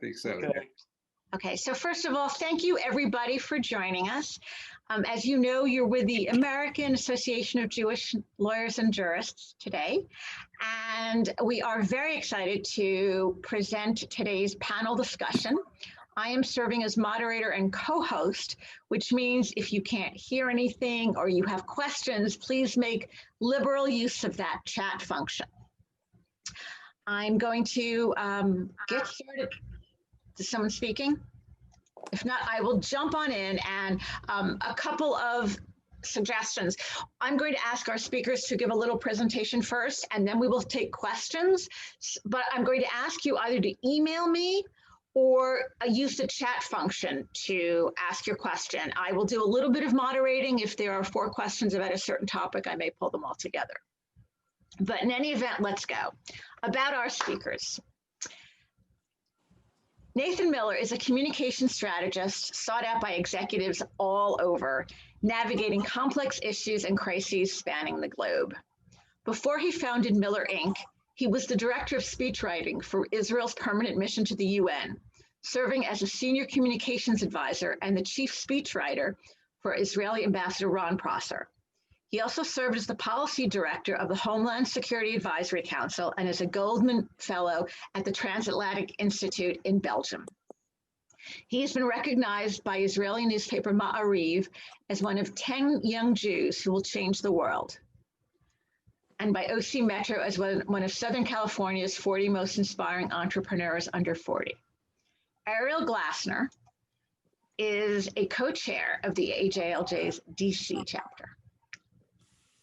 think so. Okay. Okay, so first of all, thank you everybody for joining us. As you know, you're with the American Association of Jewish Lawyers and Jurists today, and we are very excited to present today's panel discussion. I am serving as moderator and co-host, which means if you can't hear anything or you have questions, please make liberal use of that chat function. I'm going to get started. Is someone speaking? If not, I will jump on in and a couple of suggestions. I'm going to ask our speakers to give a little presentation first, and then we will take questions. But I'm going to ask you either to email me or use the chat function to ask your question. I will do a little bit of moderating. If there are 4 questions about a certain topic, I may pull them all together. But in any event, let's go. About our speakers. Nathan Miller is a communication strategist sought out by executives all over, navigating complex issues and crises spanning the globe. Before he founded Miller Inc., he was the director of speechwriting for Israel's permanent mission to the UN, serving as a senior communications advisor and the chief speechwriter for Israeli Ambassador Ron Prosser. He also served as the policy director of the Homeland Security Advisory Council and as a Goldman Fellow at the Transatlantic Institute in Belgium. He has been recognized by Israeli newspaper Ma'ariv as one of 10 young Jews who will change the world, and by OC Metro as one of Southern California's 40 most inspiring entrepreneurs under 40. Ariel Glasner is a co-chair of the AJLJ's DC chapter.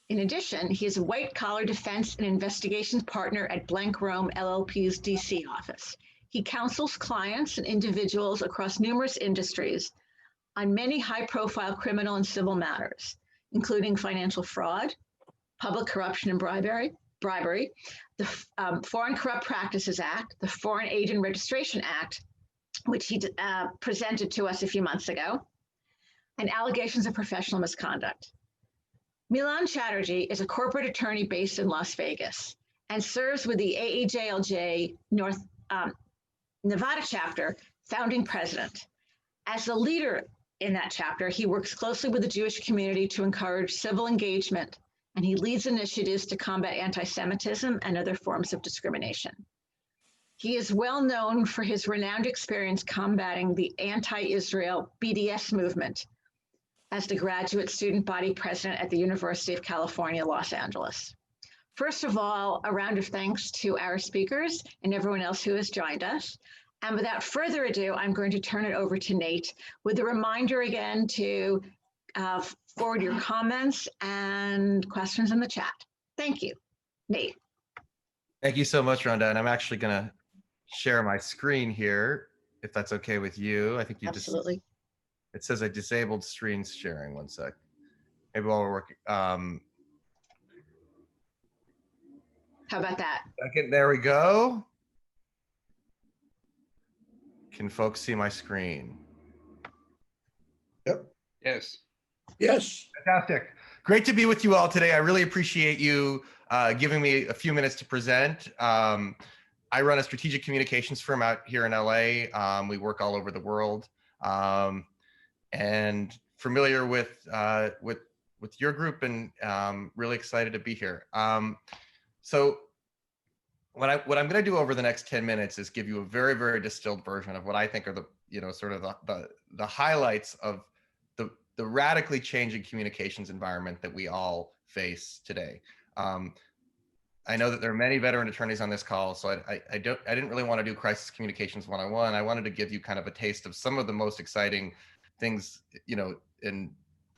In addition, he is a white-collar defense and investigations partner at Blank Rome LLP's DC office. He counsels clients and individuals across numerous industries on many high-profile criminal and civil matters, including financial fraud, public corruption and bribery, the Foreign Corrupt Practices Act, the Foreign Agent Registration Act, which he presented to us a few months ago, and allegations of professional misconduct. Milan Chatterjee is a corporate attorney based in Las Vegas and serves with the AEJLJ North Nevada chapter, founding president. As the leader in that chapter, he works closely with the Jewish community to encourage civil engagement, and he leads initiatives to combat anti-Semitism and other forms of discrimination. He is well known for his renowned experience combating the anti-Israel BDS movement as the graduate student body president at the University of California, Los Angeles. First of all, a round of thanks to our speakers and everyone else who has joined us. And without further ado, I'm going to turn it over to Nate with a reminder again to forward your comments and questions in the chat. Thank you. Nate. Thank you so much, Rhonda. And I'm actually going to share my screen here, if that's okay with you. I think you Absolutely. It says I disabled screen sharing. One sec. Maybe while we're working. How about that? Second, there we go. Can folks see my screen? Yep. Yes. Yes. Fantastic. Great to be with you all today. I really appreciate you giving me a few minutes to present. I run a strategic communications firm out here in LA. We work all over the world. And familiar with your group, and really excited to be here. So what I'm going to do over the next 10 minutes is give you a very, very distilled version of what I think are the sort of the highlights of the radically changing communications environment that we all face today. I know that there are many veteran attorneys on this call, so I didn't really want to do crisis communications 101. I wanted to give you kind of a taste of some of the most exciting things, and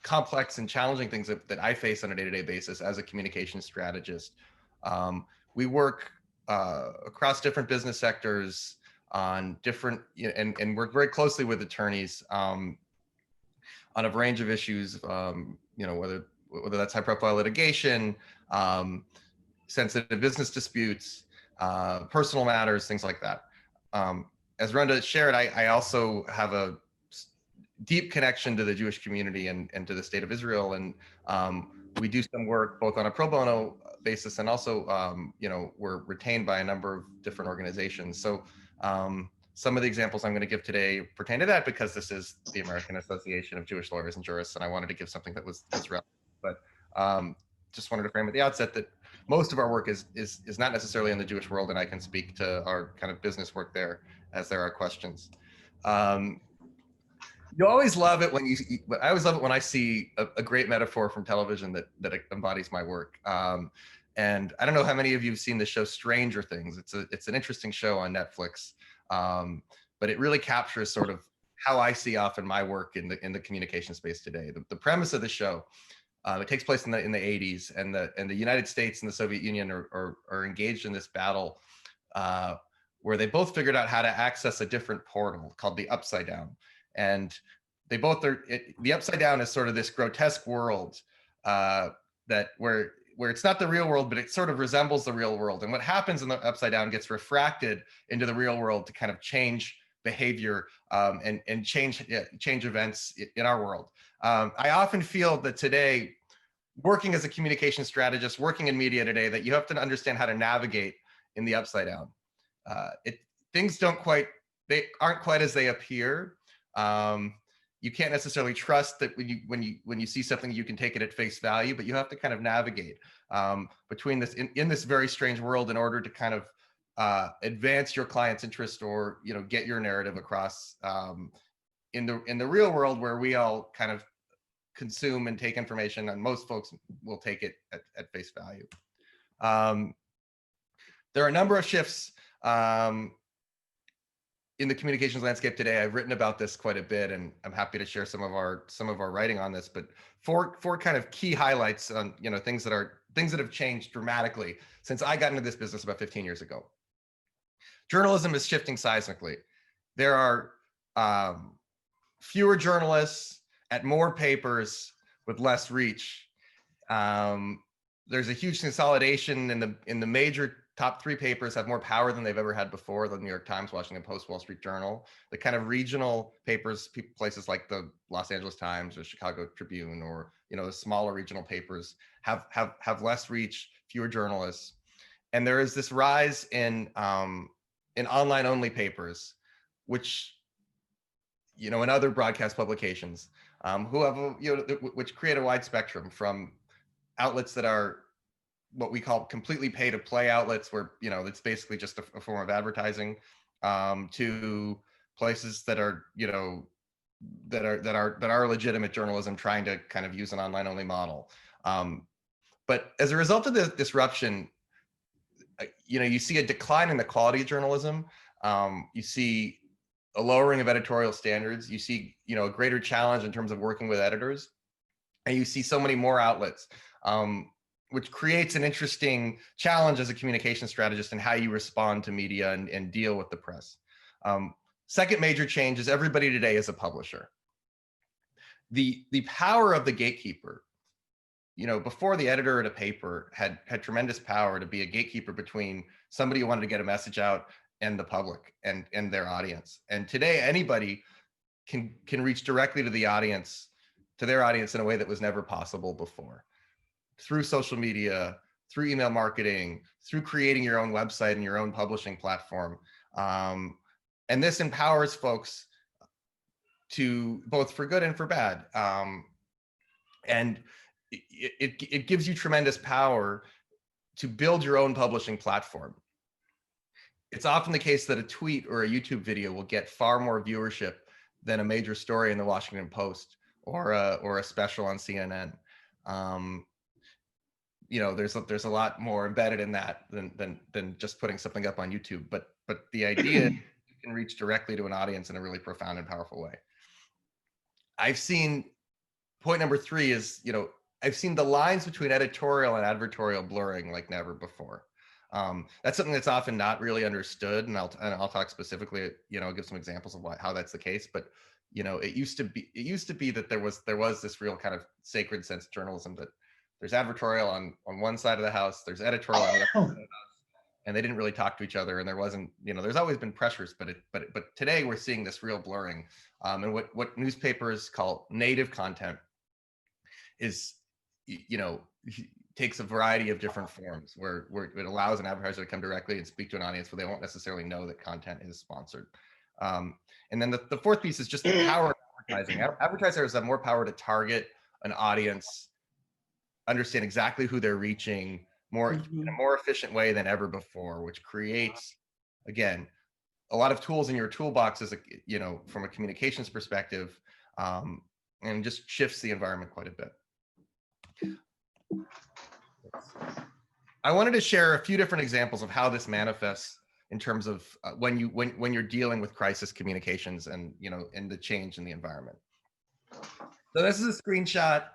complex and challenging things that I face on a day-to-day basis as a communications strategist. We work across different business sectors on different, and work very closely with attorneys on a range of issues, whether that's high-profile litigation, sensitive business disputes, personal matters, things like that. As Rhonda shared, I also have a deep connection to the Jewish community and to the state of Israel. And we do some work both on a pro bono basis and also, we're retained by a number of different organizations. So Some of the examples I'm going to give today pertain to that because this is the American Association of Jewish Lawyers and Jurists, and I wanted to give something that was relevant. But just wanted to frame at the outset that most of our work is not necessarily in the Jewish world, and I can speak to our kind of business work there as there are questions. You always love it when I always love it when I see a great metaphor from television that embodies my work. And I don't know how many of you have seen the show Stranger Things. It's an interesting show on Netflix, but it really captures sort of how I see often my work in the communication space today. The premise of the show, it takes place in the 80s, and the United States and the Soviet Union are engaged in this battle where they both figured out how to access a different portal called the Upside Down. And they both the Upside Down is sort of this grotesque world that where it's not the real world, but it sort of resembles the real world. And what happens in the Upside Down gets refracted into the real world to kind of change behavior and change events in our world. I often feel that today, working as a communication strategist, working in media today, that you have to understand how to navigate in the Upside Down. Things they aren't quite as they appear. You can't necessarily trust that when you see something, you can take it at face value, but you have to kind of navigate between this in this very strange world in order to kind of advance your client's interest or get your narrative across in the real world where we all kind of consume and take information, and most folks will take it at face value. There are a number of shifts in the communications landscape today. I've written about this quite a bit, and I'm happy to share some of our writing on this. But four kind of key highlights on things that have changed dramatically since I got into this business about 15 years ago. Journalism is shifting seismically. There are fewer journalists at more papers with less reach. There's a huge consolidation in the major top three papers have more power than they've ever had before: the New York Times, Washington Post, Wall Street Journal. The kind of regional papers, places like the Los Angeles Times or Chicago Tribune, or the smaller regional papers have less reach, fewer journalists. And there is this rise in online only papers, which in other broadcast publications, who have which create a wide spectrum, from outlets that are what we call completely pay to play outlets, where it's basically just a form of advertising, to places that are that are legitimate journalism trying to kind of use an online only model. But as a result of the disruption, you see a decline in the quality of journalism. You see a lowering of editorial standards. You see a greater challenge in terms of working with editors, and you see so many more outlets, which creates an interesting challenge as a communication strategist in how you respond to media and deal with the press. Second major change is everybody today is a publisher. The power of the gatekeeper, before, the editor at a paper had tremendous power to be a gatekeeper between somebody who wanted to get a message out and the public and their audience. And today, anybody can reach directly to their audience in a way that was never possible before, through social media, through email marketing, through creating your own website and your own publishing platform. And this empowers folks to both for good and for bad. And it gives you tremendous power to build your own publishing platform. It's often the case that a tweet or a YouTube video will get far more viewership than a major story in the Washington Post or a special on CNN. There's a lot more embedded in that than just putting something up on YouTube. But the idea you can reach directly to an audience in a really profound and powerful way. I've seen point number three is, I've seen the lines between editorial and advertorial blurring like never before. That's something that's often not really understood, and I'll talk specifically. I'll give some examples of how that's the case. But it used to be that there was this real kind of sacred sense of journalism, that there's advertorial on one side of the house, there's editorial on the other side of the house, and they didn't really talk to each other. And there wasn't, there's always been pressures, but today we're seeing this real blurring. And what newspapers call native content is, takes a variety of different forms where it allows an advertiser to come directly and speak to an audience where they won't necessarily know that content is sponsored. And then the fourth piece is just the power of advertising. Advertisers have more power to target an audience, understand exactly who they're reaching in a more efficient way than ever before, which creates, again, a lot of tools in your toolbox as from a communications perspective, and just shifts the environment quite a bit. I wanted to share a few different examples of how this manifests in terms of when you're dealing with crisis communications and in the change in the environment. So this is a screenshot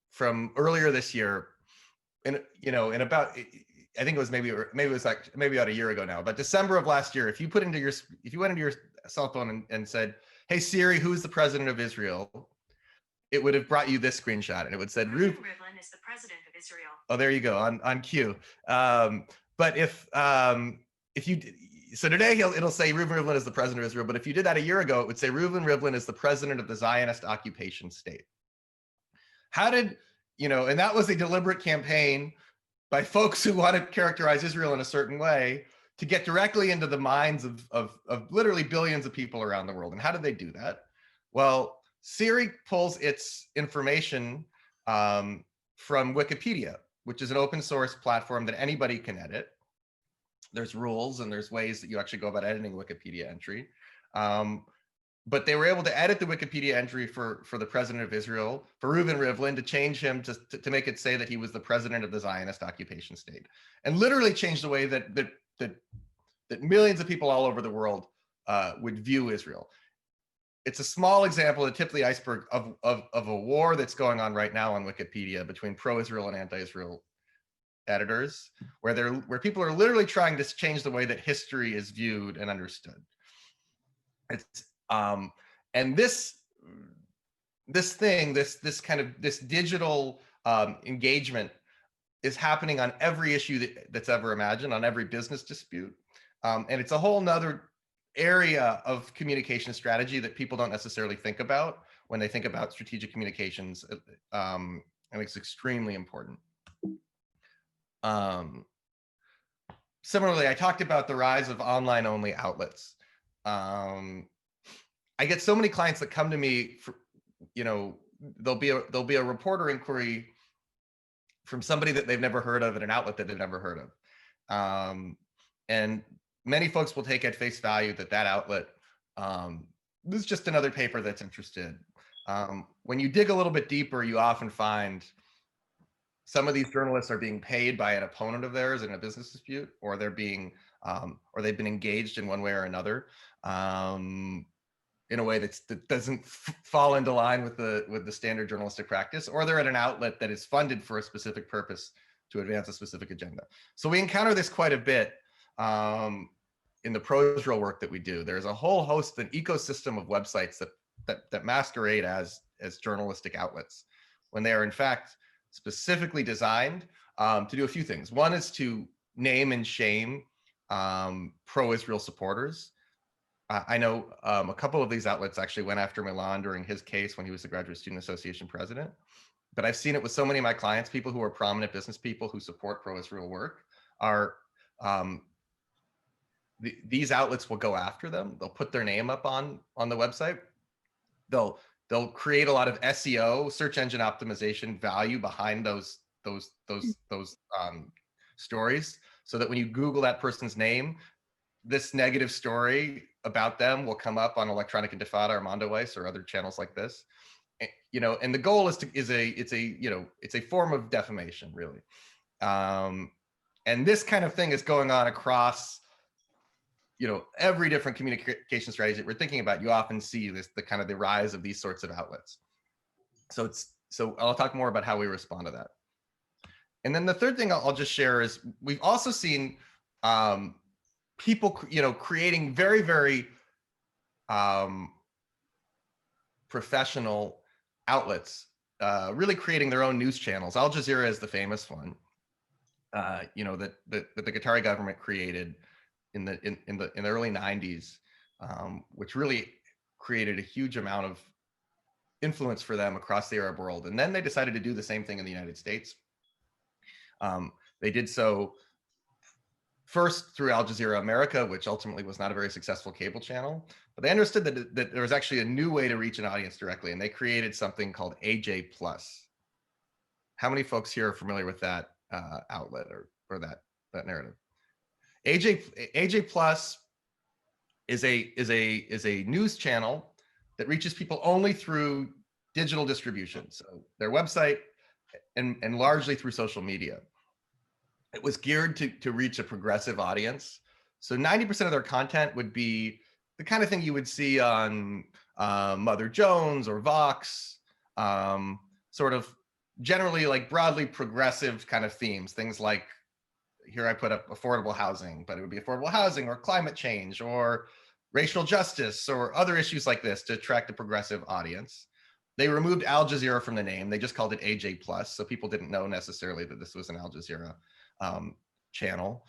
from earlier this year, in about, I think it was maybe about a year ago now, but December of last year. If you went into your cell phone and said, "Hey Siri, who is the president of Israel?" it would have brought you this screenshot, and it would said, Reuven Rivlin is the president of Israel. Oh, there you go, on cue. But if you, so today it'll say Reuven Rivlin is the president of Israel, but if you did that a year ago, it would say Reuven Rivlin is the president of the Zionist occupation state. How did, and that was a deliberate campaign by folks who want to characterize Israel in a certain way to get directly into the minds of literally billions of people around the world. And how did they do that? Well, Siri pulls its information from Wikipedia, which is an open source platform that anybody can edit. There's rules and there's ways that you actually go about editing Wikipedia entry. But they were able to edit the Wikipedia entry for the president of Israel, for Reuven Rivlin, to change him to make it say that he was the president of the Zionist occupation state, and literally change the way that millions of people all over the world would view Israel. It's a small example, the tip of the iceberg of a war that's going on right now on Wikipedia between pro-Israel and anti-Israel editors, where people are literally trying to change the way that history is viewed and understood. It's and this digital engagement is happening on every issue that's ever imagined, on every business dispute, and it's a whole nother area of communication strategy that people don't necessarily think about when they think about strategic communications, and it's extremely important. Similarly, I talked about the rise of online-only outlets. I get so many clients that come to me for, there'll be a reporter inquiry from somebody that they've never heard of at an outlet that they've never heard of. And many folks will take at face value that outlet, this is just another paper that's interested. When you dig a little bit deeper, you often find some of these journalists are being paid by an opponent of theirs in a business dispute, or they're being, or they've been engaged in one way or another, in a way that doesn't fall into line with the standard journalistic practice, or they're at an outlet that is funded for a specific purpose to advance a specific agenda. So we encounter this quite a bit in the pro-Israel work that we do. There's a whole host, an ecosystem of websites that masquerade as journalistic outlets, when they are in fact specifically designed to do a few things. One is to name and shame pro-Israel supporters. I know a couple of these outlets actually went after Milan during his case when he was the Graduate Student Association president. But I've seen it with so many of my clients, people who are prominent business people who support pro-Israel work, are these outlets will go after them. They'll put their name up on the website. They'll create a lot of SEO, search engine optimization value behind those stories, so that when you Google that person's name, this negative story about them will come up on Electronic Intifada or Mondoweiss or other channels like this. And the goal is it's a form of defamation, really. And this kind of thing is going on across every different communication strategy that we're thinking about. You often see the rise of these sorts of outlets. So I'll talk more about how we respond to that. And then the third thing I'll just share is we've also seen people creating very, very professional outlets, really creating their own news channels. Al Jazeera is the famous one, that the Qatari government created in the early 90s, which really created a huge amount of influence for them across the Arab world. And then they decided to do the same thing in the United States. They did so first through Al Jazeera America, which ultimately was not a very successful cable channel. But they understood that there was actually a new way to reach an audience directly, and they created something called AJ Plus. How many folks here are familiar with that outlet or that narrative? AJ Plus is a news channel that reaches people only through digital distribution, so their website and largely through social media. It was geared to reach a progressive audience. So 90% of their content would be the kind of thing you would see on Mother Jones or Vox, sort of generally like broadly progressive kind of themes. Things like, here I put up affordable housing, but it would be affordable housing or climate change or racial justice or other issues like this to attract a progressive audience. They removed Al Jazeera from the name. They just called it AJ Plus, so people didn't know necessarily that this was an Al Jazeera channel.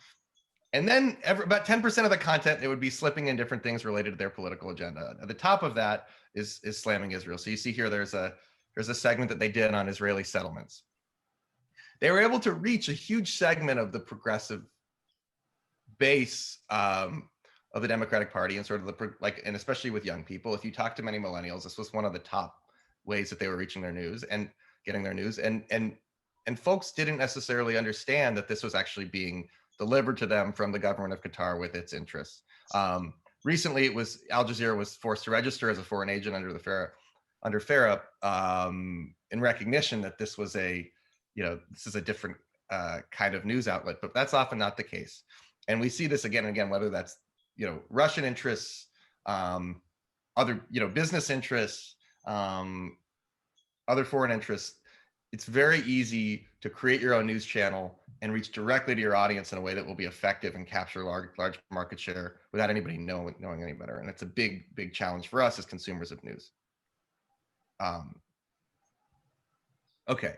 And then about 10% of the content, they would be slipping in different things related to their political agenda. At the top of that is slamming Israel. So you see here, there's a segment that they did on Israeli settlements. They were able to reach a huge segment of the progressive base of the Democratic Party, and sort of and especially with young people. If you talk to many millennials, this was one of the top ways that they were reaching their news and getting their news. And folks didn't necessarily understand that this was actually being delivered to them from the government of Qatar with its interests. Recently, Al Jazeera was forced to register as a foreign agent under FARA in recognition that this was this is a different kind of news outlet, but that's often not the case. And we see this again and again, whether that's Russian interests, other business interests, other foreign interests. It's very easy to create your own news channel and reach directly to your audience in a way that will be effective and capture large market share without anybody knowing any better. And it's a big challenge for us as consumers of news. Okay.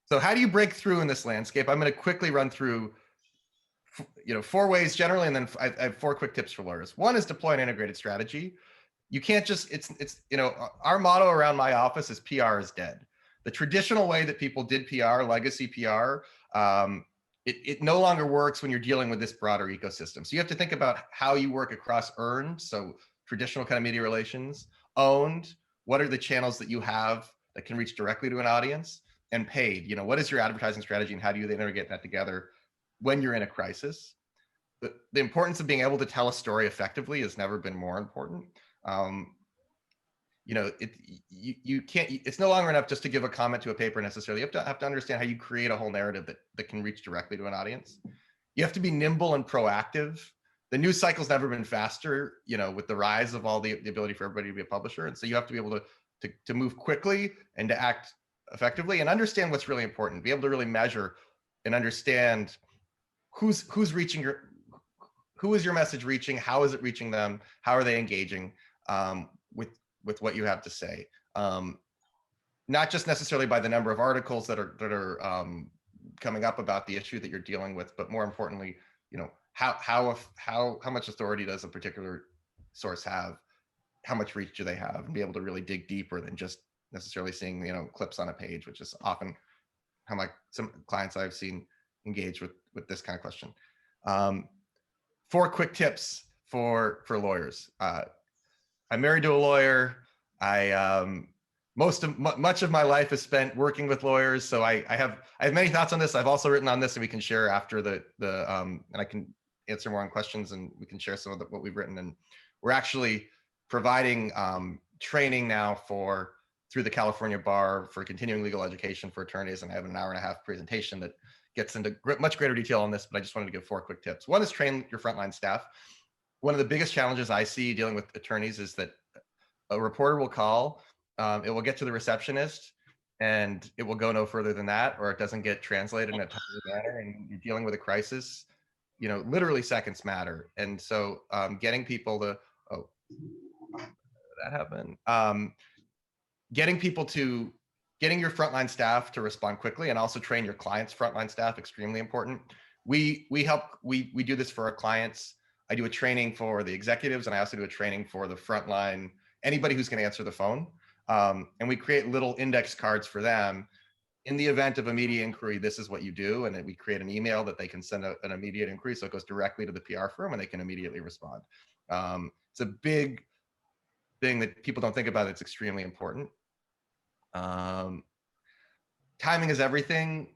So how do you break through in this landscape? I'm going to quickly run through 4 ways generally, and then I have 4 quick tips for lawyers. One is deploy an integrated strategy. You can't just, our motto around my office is PR is dead. The traditional way that people did PR, legacy PR, it no longer works when you're dealing with this broader ecosystem. So you have to think about how you work across earned, so traditional kind of media relations, owned, what are the channels that you have that can reach directly to an audience, and paid. What is your advertising strategy and how do you integrate that together when you're in a crisis? The importance of being able to tell a story effectively has never been more important. You can't, it's no longer enough just to give a comment to a paper necessarily. You have to understand how you create a whole narrative that can reach directly to an audience. You have to be nimble and proactive. The news cycle's never been faster, with the rise of all the ability for everybody to be a publisher. And so you have to be able to move quickly and to act effectively and understand what's really important, be able to really measure and understand who is your message reaching, how is it reaching them, how are they engaging with what you have to say, not just necessarily by the number of articles that are coming up about the issue that you're dealing with, but more importantly, how much authority does a particular source have, how much reach do they have, and be able to really dig deeper than just necessarily seeing clips on a page, which is often how some clients I've seen engage with this kind of question. 4 quick tips for lawyers. I'm married to a lawyer. Much of my life is spent working with lawyers, so I have many thoughts on this. I've also written on this, and we can share after and I can answer more on questions, and we can share some of what we've written. And we're actually providing training now through the California Bar for continuing legal education for attorneys, and I have an 1.5-hour presentation that gets into much greater detail on this, but I just wanted to give 4 quick tips. One is train your frontline staff. One of the biggest challenges I see dealing with attorneys is that a reporter will call, it will get to the receptionist, and it will go no further than that, or it doesn't get translated in a timely manner, and you're dealing with a crisis. Literally seconds matter. And so getting people to, that happened. Getting your frontline staff to respond quickly, and also train your clients' frontline staff, extremely important. We do this for our clients. I do a training for the executives, and I also do a training for the frontline, anybody who's going to answer the phone. And we create little index cards for them in the event of immediate inquiry, this is what you do. And then we create an email that they can send an immediate inquiry. So it goes directly to the PR firm and they can immediately respond. It's a big thing that people don't think about. It's extremely important. Timing is everything.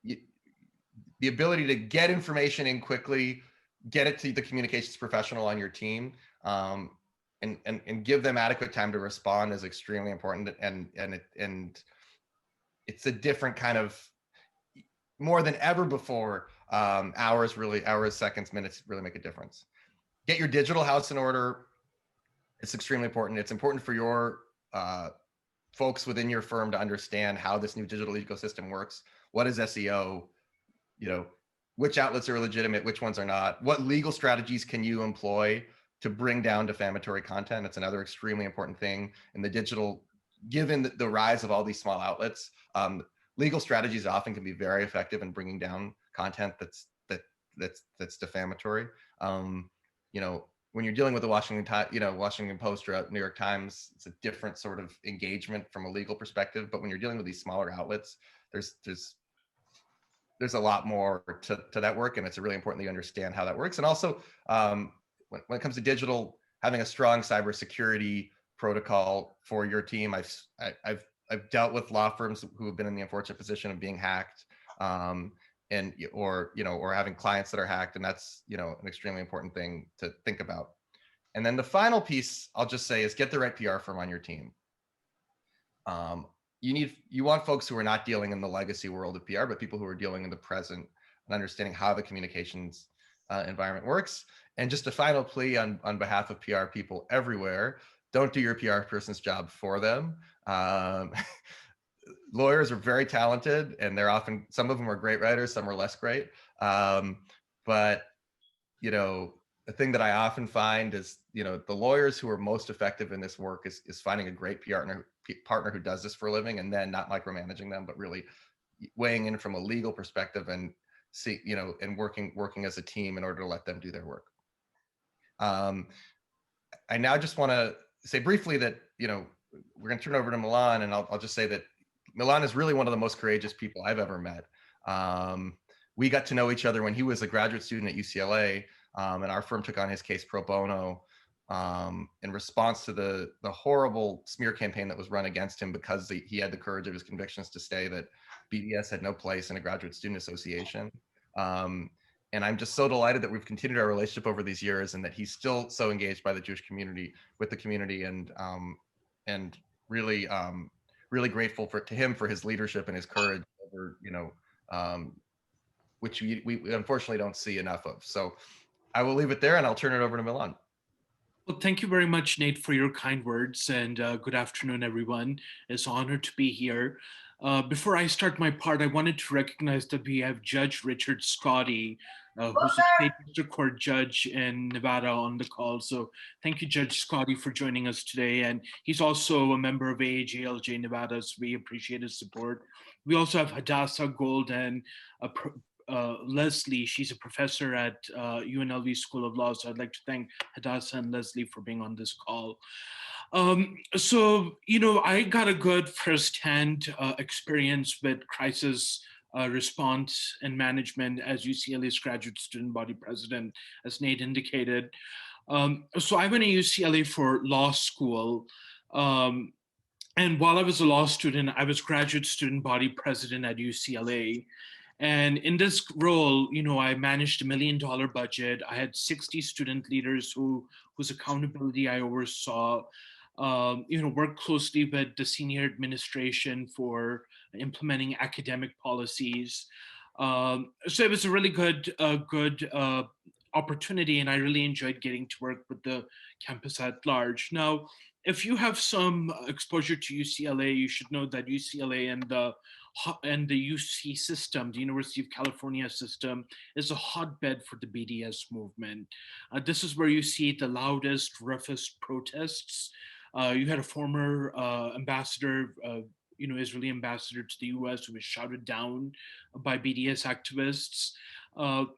The ability to get information in quickly, get it to the communications professional on your team, and give them adequate time to respond is extremely important. And it's a different kind of, more than ever before, hours, seconds, minutes really make a difference. Get your digital house in order. It's extremely important. It's important for your folks within your firm to understand how this new digital ecosystem works. What is SEO? Which outlets are legitimate, which ones are not? What legal strategies can you employ to bring down defamatory content? It's another extremely important thing in the digital, given the rise of all these small outlets. Legal strategies often can be very effective in bringing down content that's defamatory. When you're dealing with the Washington Post or New York Times, it's a different sort of engagement from a legal perspective. But when you're dealing with these smaller outlets, there's a lot more to that work, and it's really important that you understand how that works. And also, when it comes to digital, having a strong cybersecurity protocol for your team. I've dealt with law firms who have been in the unfortunate position of being hacked, or having clients that are hacked, and that's an extremely important thing to think about. And then the final piece I'll just say is get the right PR firm on your team. You want folks who are not dealing in the legacy world of PR, but people who are dealing in the present and understanding how the communications environment works. And just a final plea on behalf of PR people everywhere: don't do your PR person's job for them. Lawyers are very talented, and some of them are great writers, some are less great. But the thing that I often find is, the lawyers who are most effective in this work is finding a great partner who does this for a living, and then not micromanaging them, but really weighing in from a legal perspective and and working as a team in order to let them do their work. I now just want to say briefly that, we're going to turn over to Milan, and I'll just say that Milan is really one of the most courageous people I've ever met. We got to know each other when he was a graduate student at UCLA, and our firm took on his case pro bono in response to the horrible smear campaign that was run against him, because he had the courage of his convictions to say that BDS had no place in a graduate student association. And I'm just so delighted that we've continued our relationship over these years, and that he's still so engaged by the Jewish community, with the community, and really, really grateful to him for his leadership and his courage over, which we unfortunately don't see enough of. So I will leave it there, and I'll turn it over to Milan. Well, thank you very much, Nate, for your kind words, and good afternoon, everyone. It's an honor to be here. Before I start my part, I wanted to recognize that we have Judge Richard Scotty, who's a state district court judge in Nevada, on the call. So thank you, Judge Scotty, for joining us today. And he's also a member of AAJLJ Nevada, so we appreciate his support. We also have Hadassah Golden, Leslie. She's a professor at UNLV School of Law. So I'd like to thank Hadassah and Leslie for being on this call. I got a good firsthand experience with crisis response and management as UCLA's graduate student body president, as Nate indicated. So I went to UCLA for law school. And while I was a law student, I was graduate student body president at UCLA. And in this role, I managed $1 million budget. I had 60 student leaders whose accountability I oversaw. Worked closely with the senior administration for implementing academic policies. So it was a really good opportunity, and I really enjoyed getting to work with the campus at large. Now, if you have some exposure to UCLA, you should know that UCLA and the UC system, the University of California system, is a hotbed for the BDS movement. This is where you see the loudest, roughest protests. You had a former ambassador, Israeli ambassador to the US, who was shouted down by BDS activists.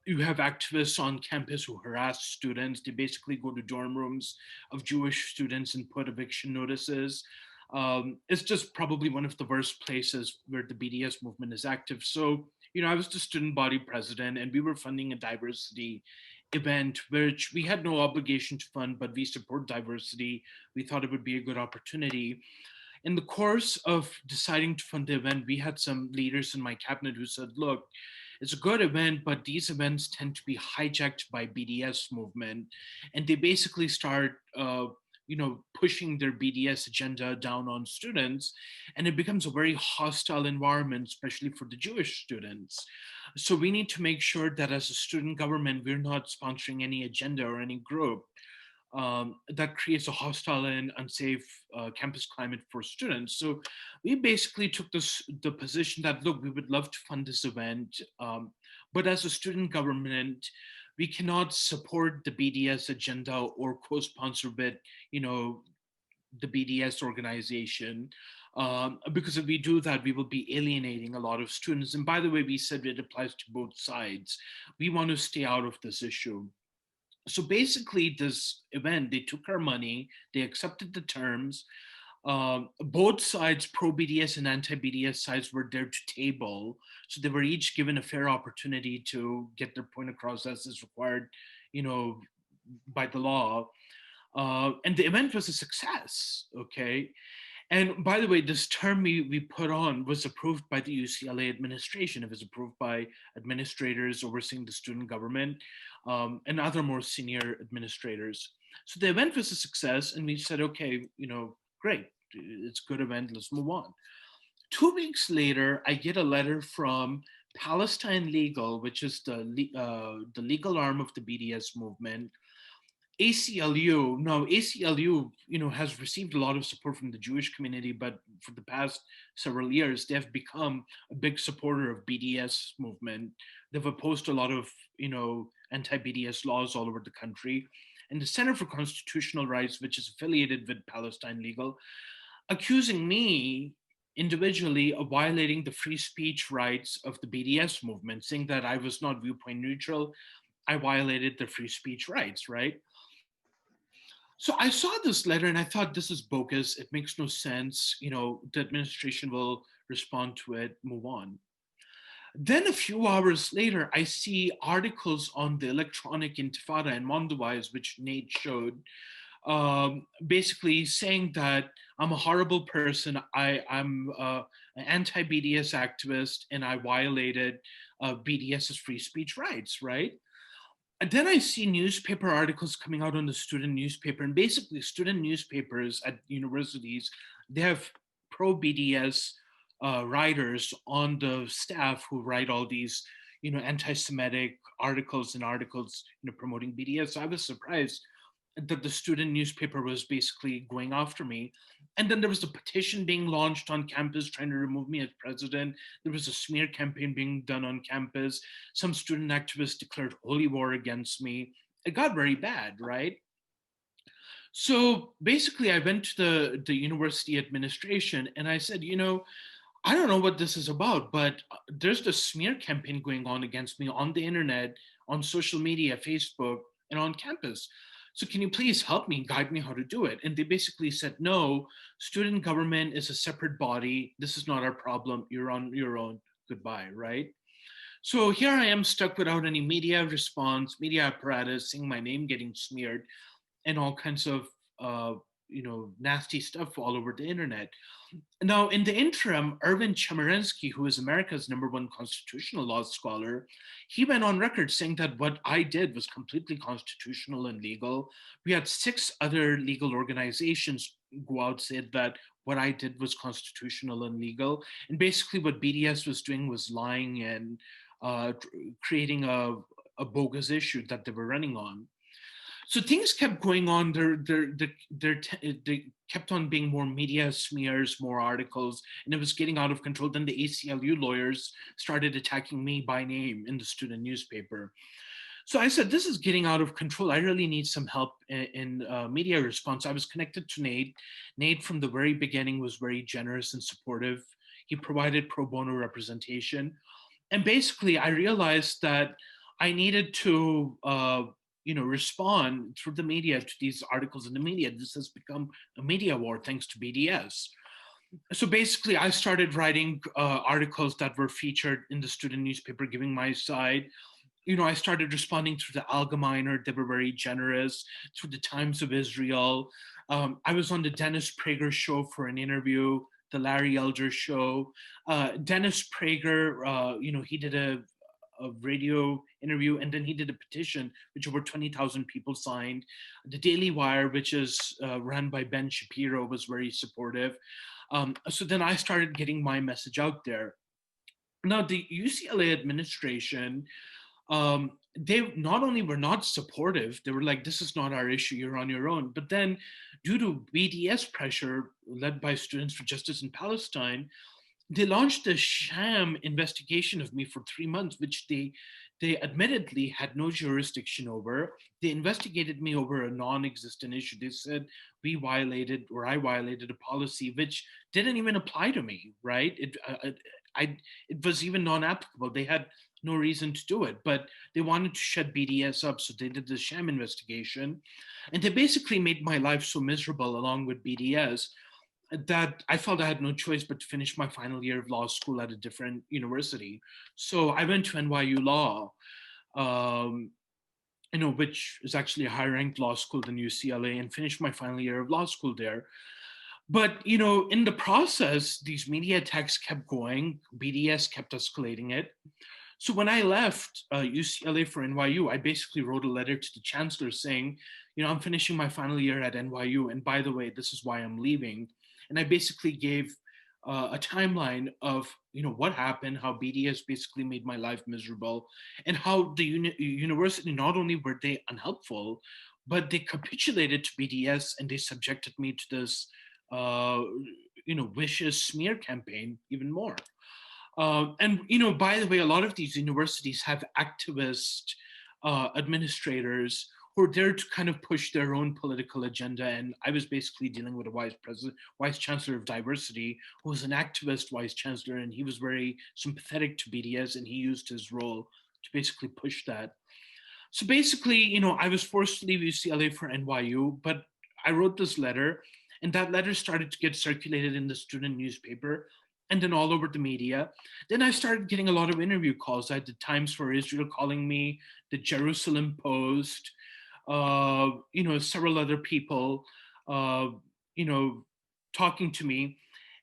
You have activists on campus who harass students. They basically go to dorm rooms of Jewish students and put eviction notices. It's just probably one of the worst places where the BDS movement is active. So, I was the student body president, and we were funding a diversity event, which we had no obligation to fund, but we support diversity. We thought it would be a good opportunity. In the course of deciding to fund the event, we had some leaders in my cabinet who said, look, it's a good event, but these events tend to be hijacked by BDS movement. And they basically start, pushing their BDS agenda down on students. And it becomes a very hostile environment, especially for the Jewish students. So we need to make sure that as a student government, we're not sponsoring any agenda or any group that creates a hostile and unsafe campus climate for students. So we basically took the position that, look, we would love to fund this event, but as a student government, we cannot support the BDS agenda or co-sponsor with, the BDS organization. Because if we do that, we will be alienating a lot of students. And by the way, we said it applies to both sides. We want to stay out of this issue. So basically, this event, they took our money, they accepted the terms. Both sides, pro BDS and anti BDS sides, were there to table. So they were each given a fair opportunity to get their point across as is required, by the law. And the event was a success. Okay. And by the way, this term we put on was approved by the UCLA administration. It was approved by administrators overseeing the student government and other more senior administrators. So the event was a success, and we said, okay, great, it's a good event, let's move on. 2 weeks later, I get a letter from Palestine Legal, which is the legal arm of the BDS movement. ACLU, now ACLU, has received a lot of support from the Jewish community, but for the past several years, they have become a big supporter of BDS movement. They've opposed a lot of, anti-BDS laws all over the country. And the Center for Constitutional Rights, which is affiliated with Palestine Legal, accusing me individually of violating the free speech rights of the BDS movement, saying that I was not viewpoint neutral. I violated the free speech rights, right? So I saw this letter and I thought, this is bogus. It makes no sense. The administration will respond to it, move on. Then a few hours later, I see articles on the electronic intifada and Mondowais, which Nate showed, basically saying that I'm a horrible person. I'm an anti-BDS activist and I violated BDS's free speech rights, right? And then I see newspaper articles coming out on the student newspaper, and basically student newspapers at universities, they have pro BDS writers on the staff who write all these, anti-Semitic articles and articles, promoting BDS. So I was surprised that the student newspaper was basically going after me. And then there was a petition being launched on campus trying to remove me as president. There was a smear campaign being done on campus. Some student activists declared holy war against me. It got very bad, right? So basically, I went to the university administration and I said, I don't know what this is about, but there's this smear campaign going on against me on the internet, on social media, Facebook, and on campus. So can you please help me, guide me how to do it? And they basically said, no, student government is a separate body. This is not our problem. You're on your own. Goodbye, right? So here I am stuck without any media response, media apparatus, seeing my name getting smeared and all kinds of, nasty stuff all over the internet. Now, in the interim, Erwin Chemerinsky, who is America's #1 constitutional law scholar, he went on record saying that what I did was completely constitutional and legal. We had 6 other legal organizations go out said that what I did was constitutional and legal. And basically what BDS was doing was lying and creating a bogus issue that they were running on. So things kept going on. They kept on being more media smears, more articles, and it was getting out of control. Then the ACLU lawyers started attacking me by name in the student newspaper. So I said, this is getting out of control. I really need some help in media response. I was connected to Nate. Nate from the very beginning was very generous and supportive. He provided pro bono representation. And basically I realized that I needed to respond through the media to these articles in the media. This has become a media war thanks to BDS. So basically, I started writing articles that were featured in the student newspaper, giving my side. I started responding through the Allgemeiner. They were very generous. Through the Times of Israel. I was on the Dennis Prager show for an interview, the Larry Elder show. Dennis Prager, he did a radio interview, and then he did a petition, which over 20,000 people signed. The Daily Wire, which is run by Ben Shapiro, was very supportive. So then I started getting my message out there. Now, the UCLA administration, they not only were not supportive, they were like, this is not our issue, you're on your own. But then, due to BDS pressure led by Students for Justice in Palestine, they launched a sham investigation of me for 3 months, which they admittedly had no jurisdiction over. They investigated me over a non-existent issue. They said I violated a policy which didn't even apply to me, right? It was even non-applicable. They had no reason to do it, but they wanted to shut BDS up, so they did the sham investigation, and they basically made my life so miserable along with BDS that I felt I had no choice but to finish my final year of law school at a different university. So I went to NYU Law, which is actually a higher ranked law school than UCLA, and finished my final year of law school there. But, in the process, these media attacks kept going. BDS kept escalating it. So when I left UCLA for NYU, I basically wrote a letter to the chancellor saying, I'm finishing my final year at NYU, and by the way, this is why I'm leaving. And I basically gave a timeline of what happened, how BDS basically made my life miserable, and how the university, not only were they unhelpful, but they capitulated to BDS and they subjected me to this vicious smear campaign even more. And by the way, a lot of these universities have activist administrators who are there to kind of push their own political agenda. And I was basically dealing with a vice chancellor of diversity, who was an activist vice chancellor, and he was very sympathetic to BDS, and he used his role to basically push that. So basically, I was forced to leave UCLA for NYU, but I wrote this letter, and that letter started to get circulated in the student newspaper and then all over the media. Then I started getting a lot of interview calls. I had the Times for Israel calling me, the Jerusalem Post, several other people, talking to me,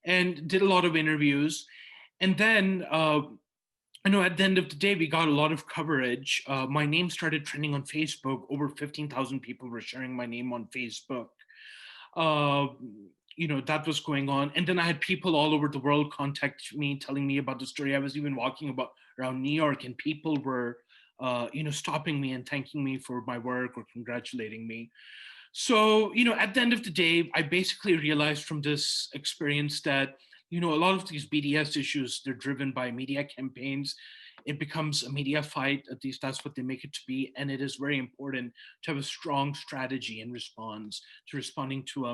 and did a lot of interviews. And then, at the end of the day, we got a lot of coverage. My name started trending on Facebook. Over 15,000 people were sharing my name on Facebook. That was going on. And then I had people all over the world contact me, telling me about the story. I was even walking around New York, and people were, stopping me and thanking me for my work or congratulating me. So, at the end of the day, I basically realized from this experience that, a lot of these BDS issues, they're driven by media campaigns. It becomes a media fight, at least that's what they make it to be. And it is very important to have a strong strategy in response to responding to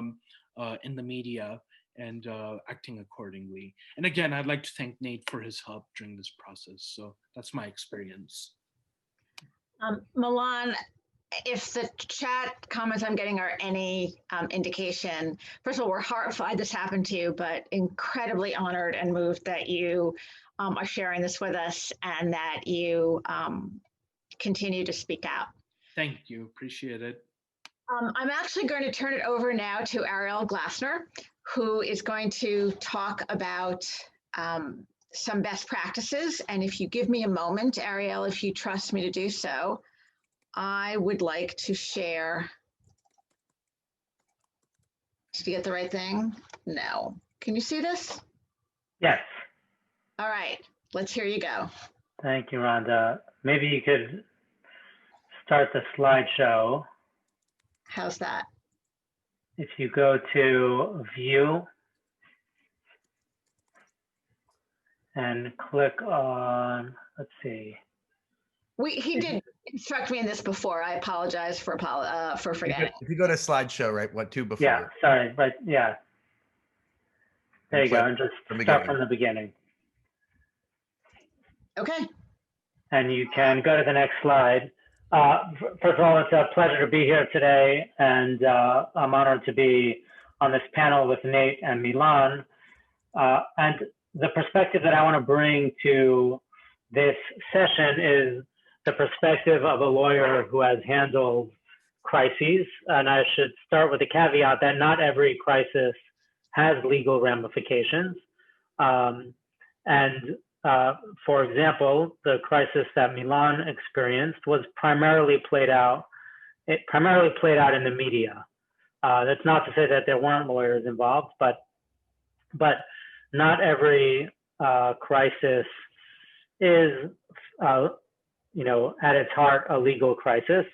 in the media and acting accordingly. And again, I'd like to thank Nate for his help during this process. So that's my experience. Milan, if the chat comments I'm getting are any indication, first of all, we're horrified this happened to you, but incredibly honored and moved that you are sharing this with us and that you continue to speak out. Thank you, appreciate it. I'm actually going to turn it over now to Ariel Glasner, who is going to talk about some best practices. And if you give me a moment, Ariel, if you trust me to do so, I would like to share. Did you get the right thing? No. Can you see this? Yes. All right, let's hear you go. Thank you, Rhonda. Maybe you could start the slideshow. How's that? If you go to View and click on, let's see. He did instruct me in this before. I apologize for forgetting. If you go to slideshow, right? What two before? Yeah, sorry, but yeah. There you go, and just start from the beginning. Okay. And you can go to the next slide. First of all, it's a pleasure to be here today, and I'm honored to be on this panel with Nate and Milan. And the perspective that I want to bring to this session is the perspective of a lawyer who has handled crises. And I should start with the caveat that not every crisis has legal ramifications. For example, the crisis that Milan experienced was primarily played out in the media. That's not to say that there weren't lawyers involved, but not every crisis is, at its heart, a legal crisis.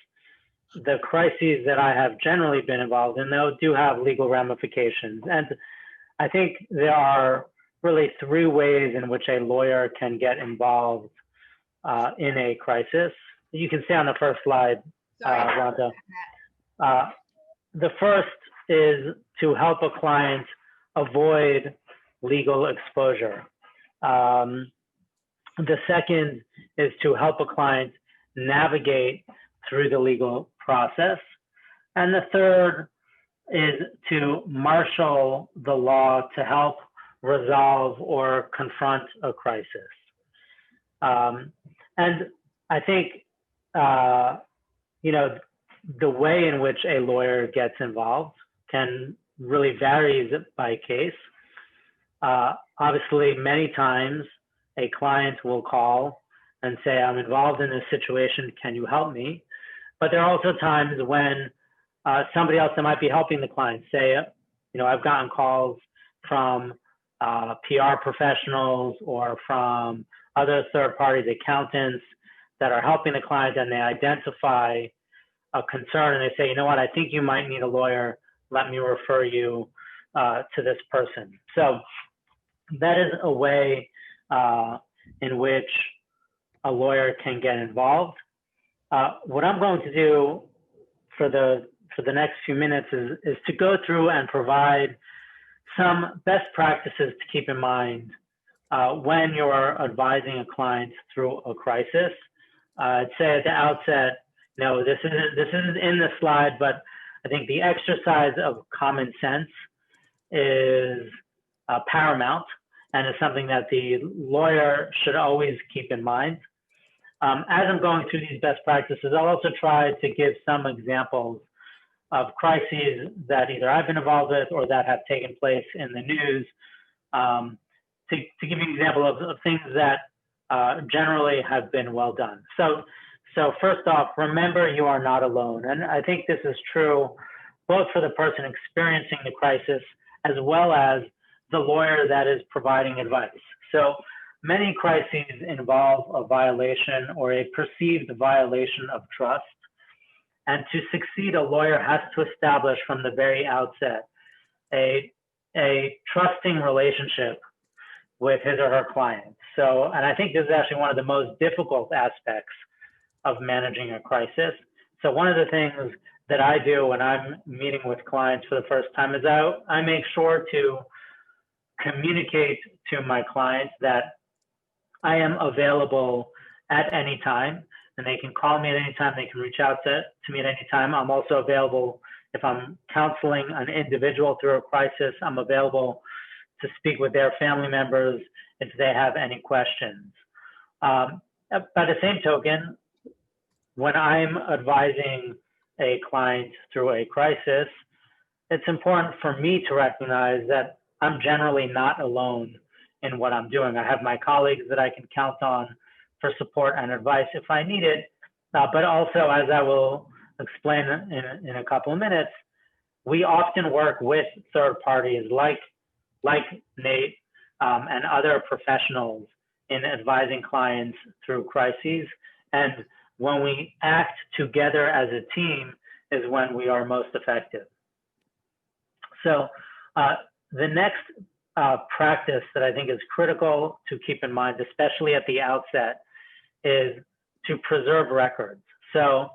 The crises that I have generally been involved in, though, do have legal ramifications. And I think there are really three ways in which a lawyer can get involved in a crisis. You can see on the first slide, Rhonda. The first is to help a client avoid legal exposure. The second is to help a client navigate through the legal process. And the third is to marshal the law to help resolve or confront a crisis. And I think, the way in which a lawyer gets involved can really vary by case. Obviously, many times a client will call and say, I'm involved in this situation, can you help me? But there are also times when somebody else that might be helping the client say, I've gotten calls from PR professionals or from other third parties, accountants that are helping the client, and they identify a concern and they say, you know what, I think you might need a lawyer. Let me refer you to this person. So that is a way in which a lawyer can get involved. What I'm going to do for the next few minutes is to go through and provide some best practices to keep in mind when you're advising a client through a crisis. I'd say at the outset, this isn't in the slide, but I think the exercise of common sense is paramount and is something that the lawyer should always keep in mind. As I'm going through these best practices, I'll also try to give some examples of crises that either I've been involved with or that have taken place in the news, to give you an example of things that generally have been well done. So first off, remember you are not alone. And I think this is true both for the person experiencing the crisis as well as the lawyer that is providing advice. So many crises involve a violation or a perceived violation of trust. And to succeed, a lawyer has to establish from the very outset a trusting relationship with his or her client. So, and I think this is actually one of the most difficult aspects of managing a crisis. So one of the things that I do when I'm meeting with clients for the first time is I make sure to communicate to my clients that I am available at any time, and they can call me at any time. They can reach out to me at any time. I'm also available if I'm counseling an individual through a crisis. I'm available to speak with their family members if they have any questions. By the same token, when I'm advising a client through a crisis, it's important for me to recognize that I'm generally not alone in what I'm doing. I have my colleagues that I can count on for support and advice if I need it. But also, as I will explain in a couple of minutes, we often work with third parties like Nate and other professionals in advising clients through crises. And when we act together as a team is when we are most effective. So the next practice that I think is critical to keep in mind, especially at the outset, is to preserve records. So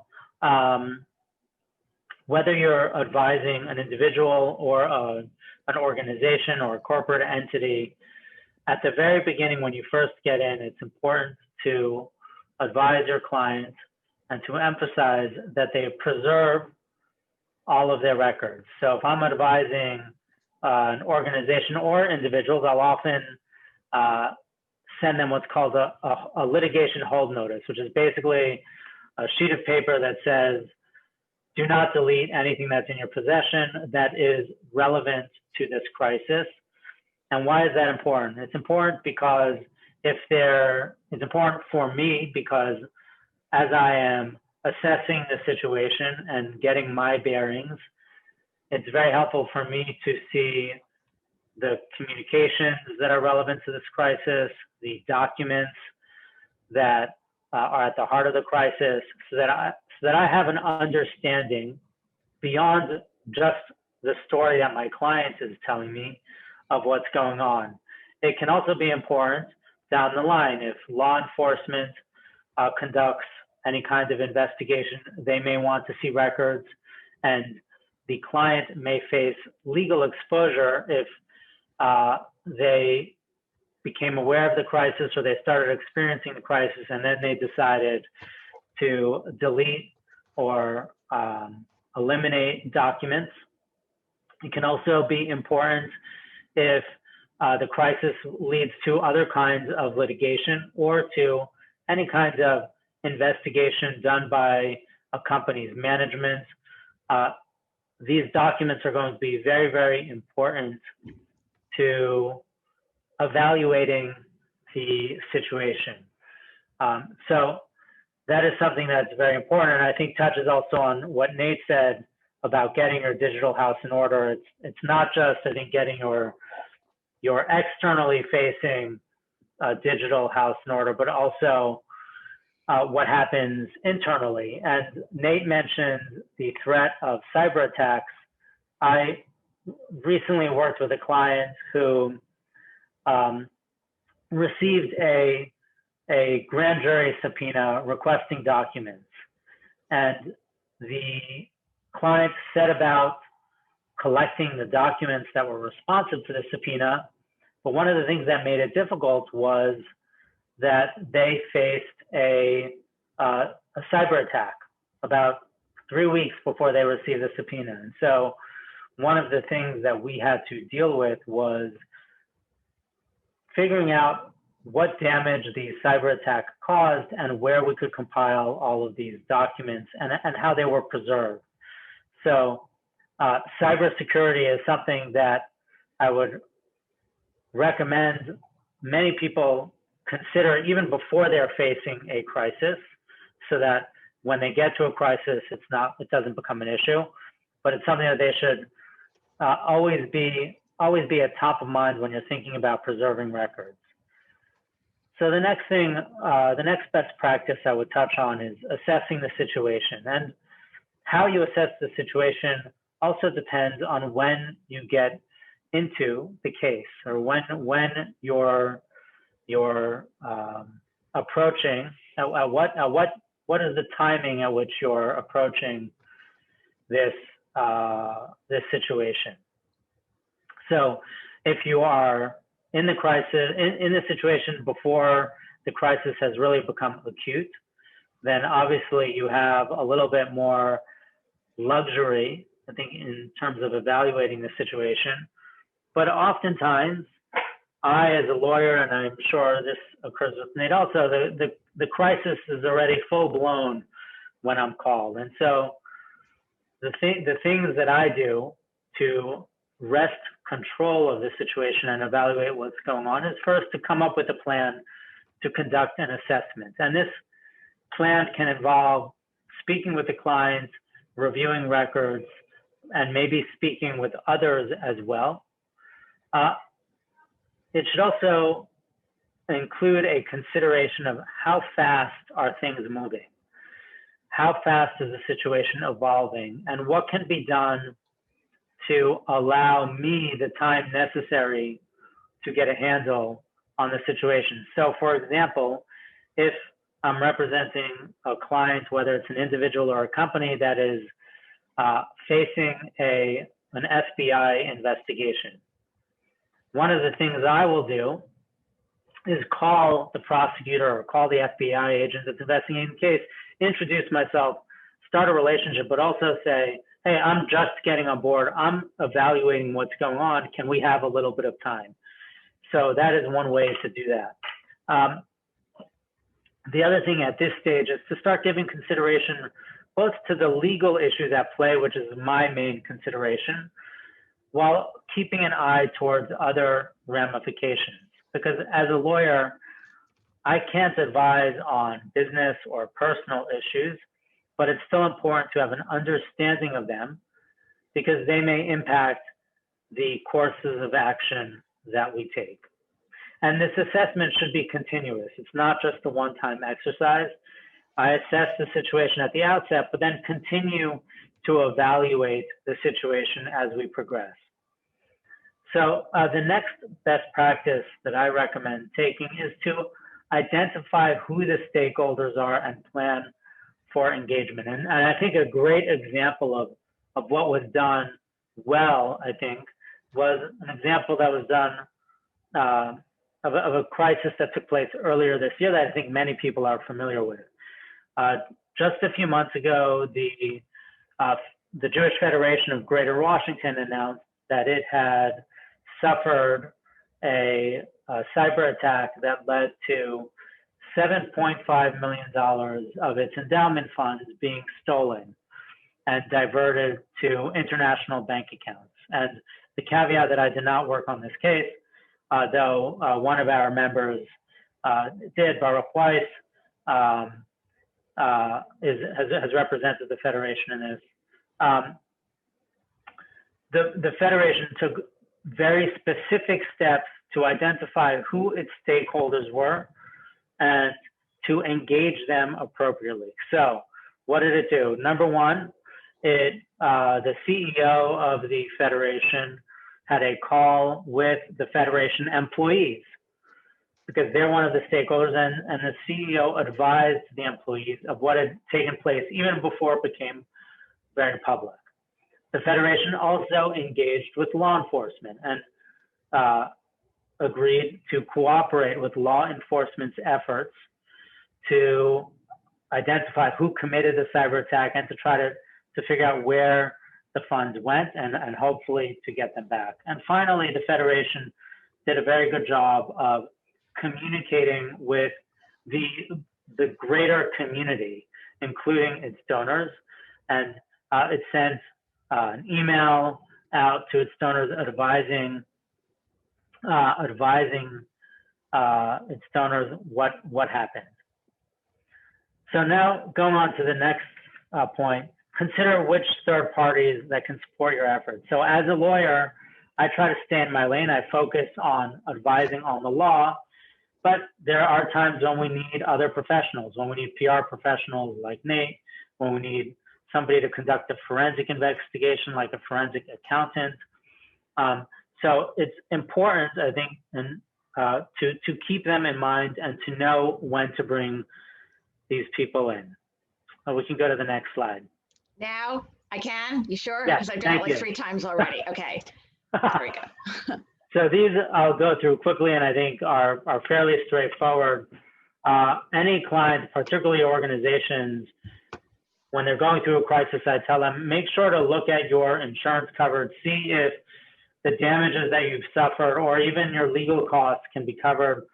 whether you're advising an individual or an organization or a corporate entity, at the very beginning when you first get in, it's important to advise your client and to emphasize that they preserve all of their records. So if I'm advising an organization or individuals, I'll often send them what's called a litigation hold notice, which is basically a sheet of paper that says, do not delete anything that's in your possession that is relevant to this crisis. And why is that important? It's important because it's important for me because as I am assessing the situation and getting my bearings, it's very helpful for me to see the communications that are relevant to this crisis, the documents that are at the heart of the crisis, so that I have an understanding beyond just the story that my client is telling me of what's going on. It can also be important down the line if law enforcement conducts any kind of investigation. They may want to see records, and the client may face legal exposure if they became aware of the crisis or they started experiencing the crisis and then they decided to delete or eliminate documents. It can also be important if the crisis leads to other kinds of litigation or to any kind of investigation done by a company's management. These documents are going to be very, very important to evaluating the situation. So that is something that's very important, and I think touches also on what Nate said about getting your digital house in order. It's not just, I think, getting your externally facing digital house in order, but also what happens internally. And Nate mentioned the threat of cyber attacks. I recently worked with a client who received a grand jury subpoena requesting documents. And the client set about collecting the documents that were responsive to the subpoena. But one of the things that made it difficult was that they faced a cyber attack about 3 weeks before they received the subpoena. And so one of the things that we had to deal with was figuring out what damage the cyber attack caused and where we could compile all of these documents and how they were preserved. So cybersecurity is something that I would recommend many people consider even before they're facing a crisis, so that when they get to a crisis, it doesn't become an issue, but it's something that they should always be at top of mind when you're thinking about preserving records. So the next thing, the next best practice I would touch on is assessing the situation. And how you assess the situation also depends on when you get into the case, or when you're approaching, what is the timing at which you're approaching this situation. So if you are in the crisis, in the situation before the crisis has really become acute, then obviously you have a little bit more luxury, I think, in terms of evaluating the situation. But oftentimes, I, as a lawyer, and I'm sure this occurs with Nate also, the crisis is already full blown when I'm called. And so the things that I do to wrest control of the situation and evaluate what's going on is first to come up with a plan to conduct an assessment. And this plan can involve speaking with the client, reviewing records, and maybe speaking with others as well. It should also include a consideration of how fast are things moving? How fast is the situation evolving? And what can be done to allow me the time necessary to get a handle on the situation? So for example, if I'm representing a client, whether it's an individual or a company that is facing an FBI investigation, one of the things I will do is call the prosecutor or call the FBI agent that's investigating the case, introduce myself, start a relationship, but also say, hey, hey, I'm just getting on board. I'm evaluating what's going on. Can we have a little bit of time? So that is one way to do that. The other thing at this stage is to start giving consideration both to the legal issues at play, which is my main consideration, while keeping an eye towards other ramifications. Because as a lawyer, I can't advise on business or personal issues, but it's still important to have an understanding of them because they may impact the courses of action that we take. And this assessment should be continuous. It's not just a one-time exercise. I assess the situation at the outset, but then continue to evaluate the situation as we progress. So the next best practice that I recommend taking is to identify who the stakeholders are and plan for engagement. And I think a great example of what was done well, I think, was an example that was done of a crisis that took place earlier this year that I think many people are familiar with. Just a few months ago, the Jewish Federation of Greater Washington announced that it had suffered a cyber attack that led to $7.5 million of its endowment funds being stolen and diverted to international bank accounts. And the caveat that I did not work on this case, though one of our members did, Baruch Weiss, has represented the Federation in this. The Federation took very specific steps to identify who its stakeholders were and to engage them appropriately. So what did it do? Number one, the CEO of the Federation had a call with the Federation employees because they're one of the stakeholders, and the CEO advised the employees of what had taken place even before it became very public. The Federation also engaged with law enforcement and agreed to cooperate with law enforcement's efforts to identify who committed the cyber attack and to try to figure out where the funds went and hopefully to get them back. And finally, the Federation did a very good job of communicating with the greater community, including its donors. And it sent an email out to its donors advising its donors what happened. So now going on to the next point, consider which third parties that can support your efforts. So as a lawyer, I try to stay in my lane. I focus on advising on the law, but there are times when we need other professionals, when we need PR professionals like Nate, when we need somebody to conduct a forensic investigation like a forensic accountant. So it's important, I think, to keep them in mind and to know when to bring these people in. We can go to the next slide. Now I can? You sure? Yes, Because I've done it like you. 3 times already. Okay, there we go. So these I'll go through quickly and I think are fairly straightforward. Any client, particularly organizations, when they're going through a crisis, I tell them, make sure to look at your insurance coverage, see if the damages that you've suffered or even your legal costs can be covered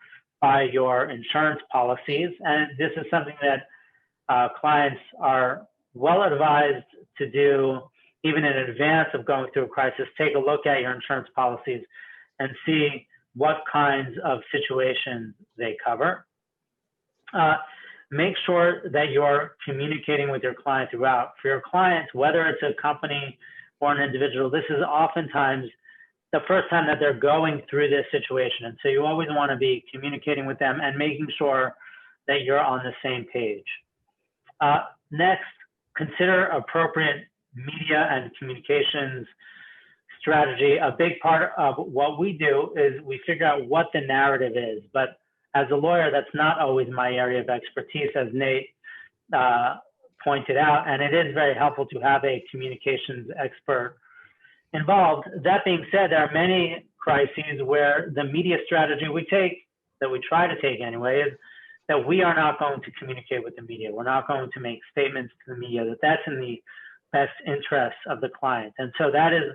by your insurance policies. And this is something that clients are well advised to do even in advance of going through a crisis. Take a look at your insurance policies and see what kinds of situations they cover. Make sure that you're communicating with your client throughout. For your clients, whether it's a company or an individual, this is oftentimes the first time that they're going through this situation. And so you always want to be communicating with them and making sure that you're on the same page. Next, consider appropriate media and communications strategy. A big part of what we do is we figure out what the narrative is. But as a lawyer, that's not always my area of expertise, as Nate pointed out. And it is very helpful to have a communications expert involved. That being said, there are many crises where the media strategy we take, that we try to take anyway, is that we are not going to communicate with the media. We're not going to make statements to the media, that's in the best interests of the client. And so that is,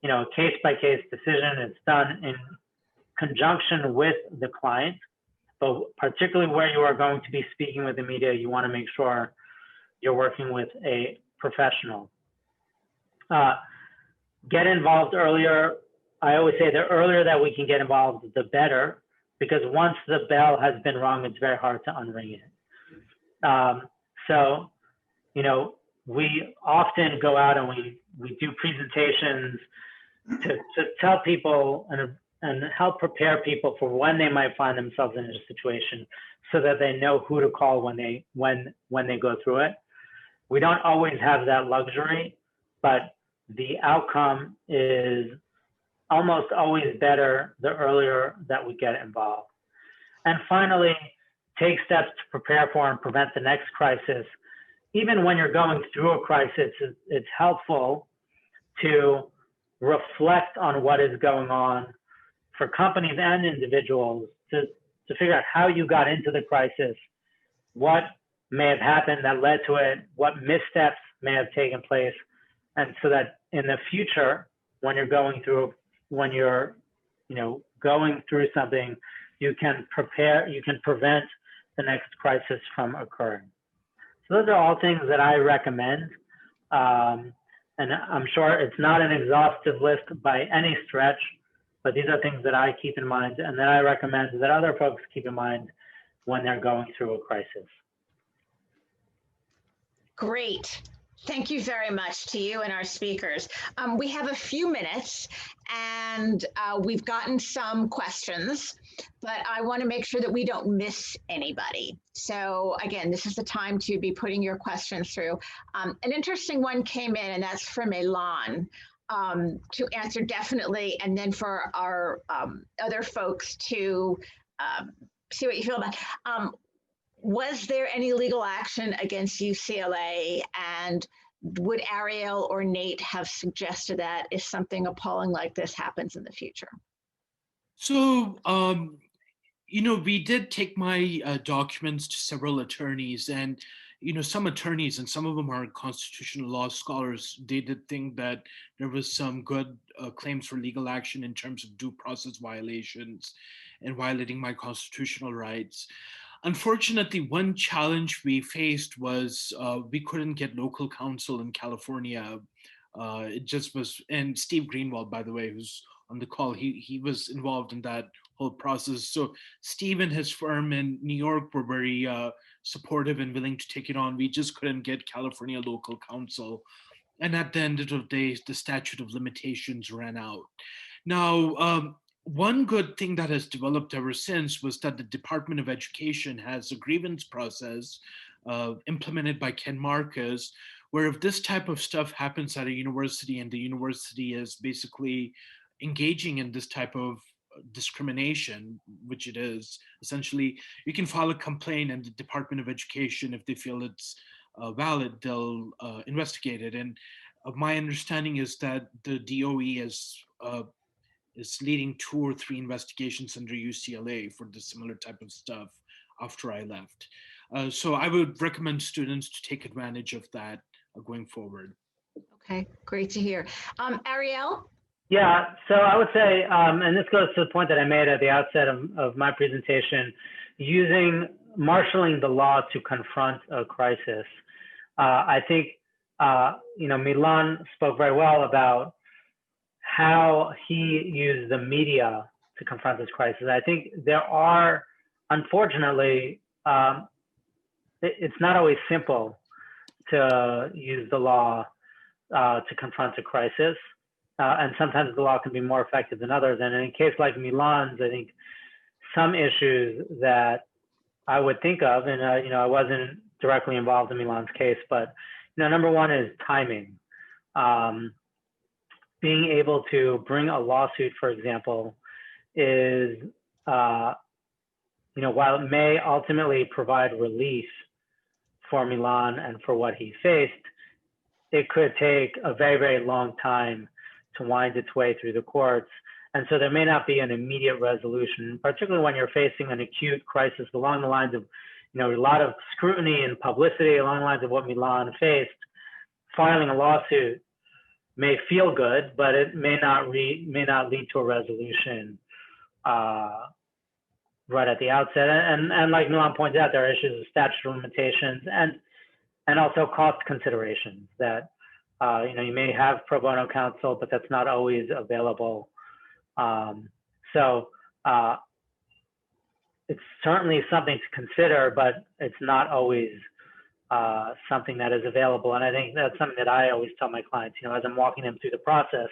a case-by-case decision. It's done in conjunction with the client, but particularly where you are going to be speaking with the media, you want to make sure you're working with a professional. Get involved earlier. I always say the earlier that we can get involved, the better, because once the bell has been rung, it's very hard to unring it. So, we often go out and we do presentations to tell people and help prepare people for when they might find themselves in a situation, so that they know who to call when they go through it. We don't always have that luxury, but the outcome is almost always better the earlier that we get involved. And finally, take steps to prepare for and prevent the next crisis. Even when you're going through a crisis, it's helpful to reflect on what is going on for companies and individuals to figure out how you got into the crisis, what may have happened that led to it, what missteps may have taken place, and so that in the future, when you're going through something, you can prevent the next crisis from occurring. So those are all things that I recommend. And I'm sure it's not an exhaustive list by any stretch, but these are things that I keep in mind and that I recommend that other folks keep in mind when they're going through a crisis. Great. Thank you very much to you and our speakers. We have a few minutes and we've gotten some questions, but I want to make sure that we don't miss anybody. So again, this is the time to be putting your questions through. An interesting one came in, and that's from Milan, to answer definitely, and then for our other folks to see what you feel about. Was there any legal action against UCLA, and would Ariel or Nate have suggested that if something appalling like this happens in the future? So, we did take my documents to several attorneys, and, some attorneys, and some of them are constitutional law scholars, they did think that there was some good claims for legal action in terms of due process violations and violating my constitutional rights. Unfortunately, one challenge we faced was we couldn't get local counsel in California. It just was, and Steve Greenwald, by the way, who's on the call, he was involved in that whole process. So Steve and his firm in New York were very supportive and willing to take it on. We just couldn't get California local counsel. And at the end of the day, the statute of limitations ran out. Now, one good thing that has developed ever since was that the Department of Education has a grievance process implemented by Ken Marcus, where if this type of stuff happens at a university and the university is basically engaging in this type of discrimination, which it is, essentially, you can file a complaint, and the Department of Education, if they feel it's valid, they'll investigate it. And my understanding is that the DOE is leading 2 or 3 investigations under UCLA for the similar type of stuff after I left. So I would recommend students to take advantage of that going forward. Okay, great to hear. Ariel? Yeah, so I would say, and this goes to the point that I made at the outset of my presentation, marshaling the law to confront a crisis. I think, Milan spoke very well about how he used the media to confront this crisis. I think there are, unfortunately, it's not always simple to use the law to confront a crisis. And sometimes the law can be more effective than others. And in a case like Milan's, I think some issues that I would think of, and I wasn't directly involved in Milan's case, but number one is timing. Being able to bring a lawsuit, for example, is, while it may ultimately provide relief for Milan and for what he faced, it could take a very, very long time to wind its way through the courts. And so there may not be an immediate resolution, particularly when you're facing an acute crisis along the lines of, a lot of scrutiny and publicity along the lines of what Milan faced. filing a lawsuit may feel good, but it may not lead to a resolution right at the outset. And like Milan points out, there are issues of statute of limitations and also cost considerations that you may have pro bono counsel, but that's not always available. So it's certainly something to consider, but it's not always something that is available. And I think that's something that I always tell my clients, as I'm walking them through the process,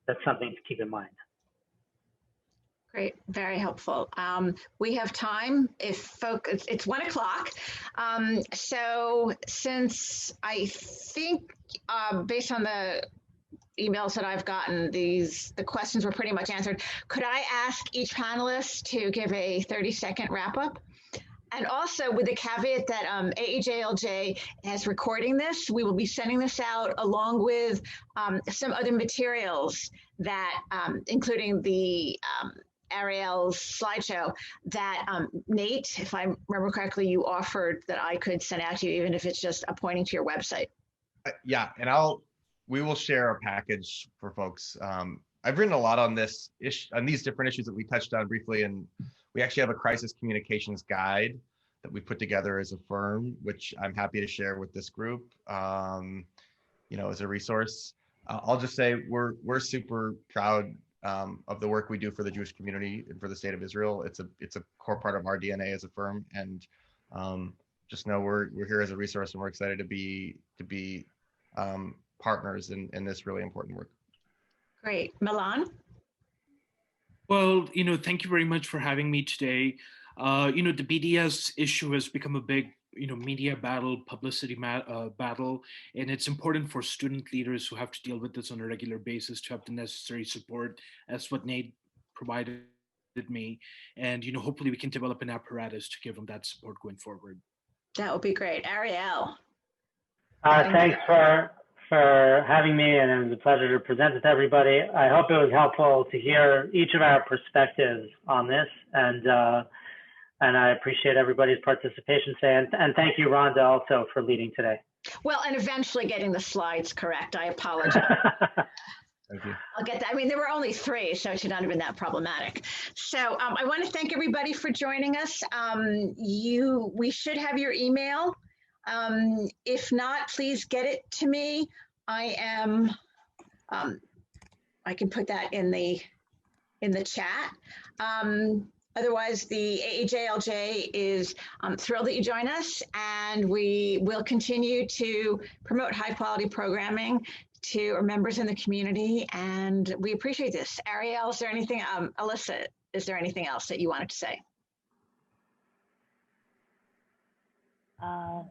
that's something to keep in mind. Great, very helpful. We have time if folks, it's 1 o'clock. So since I think based on the emails that I've gotten, the questions were pretty much answered. Could I ask each panelist to give a 30-second wrap up? And also with the caveat that AEJLJ is recording this, we will be sending this out along with some other materials that, including the Ariel's slideshow that Nate, if I remember correctly, you offered that I could send out to you, even if it's just pointing to your website. Yeah, and we will share a package for folks. I've written a lot on this on these different issues that we touched on briefly, and we actually have a crisis communications guide that we put together as a firm, which I'm happy to share with this group, as a resource. I'll just say we're super proud of the work we do for the Jewish community and for the state of Israel. It's a core part of our DNA as a firm, and just know we're here as a resource, and we're excited to be partners in this really important work. Great, Milan. Well, thank you very much for having me today. The BDS issue has become a big, media battle, publicity battle, and it's important for student leaders who have to deal with this on a regular basis to have the necessary support, as what Nate provided me. And, hopefully we can develop an apparatus to give them that support going forward. That would be great. Ariel. Thanks for having me, and it was a pleasure to present it to everybody. I hope it was helpful to hear each of our perspectives on this, and I appreciate everybody's participation today. And thank you, Rhonda, also for leading today. Well, and eventually getting the slides correct. I apologize. Thank you. I'll get that. I mean, there were only 3, so it should not have been that problematic. So I want to thank everybody for joining us. We should have your email. If not, please get it to me. I can put that in the chat. Otherwise, the AEJLJ is thrilled that you join us, and we will continue to promote high-quality programming to our members in the community, and we appreciate this. Ariel, is there anything, Alyssa, is there anything else that you wanted to say? I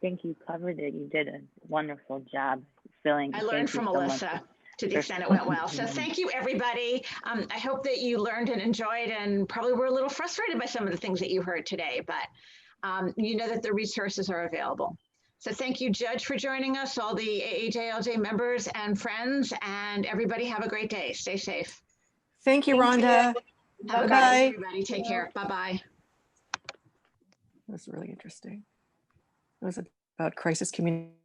think you covered it. You did a wonderful job filling. I learned from Alyssa to the extent it went well. So thank you, everybody. I hope that you learned and enjoyed, and probably were a little frustrated by some of the things that you heard today, but you know that the resources are available. So thank you, Judge, for joining us, all the AEJLJ members and friends, and everybody have a great day. Stay safe. Thank you, Rhonda. Have a good day, everybody. Take care. Bye-bye. That was really interesting. It was about crisis communication.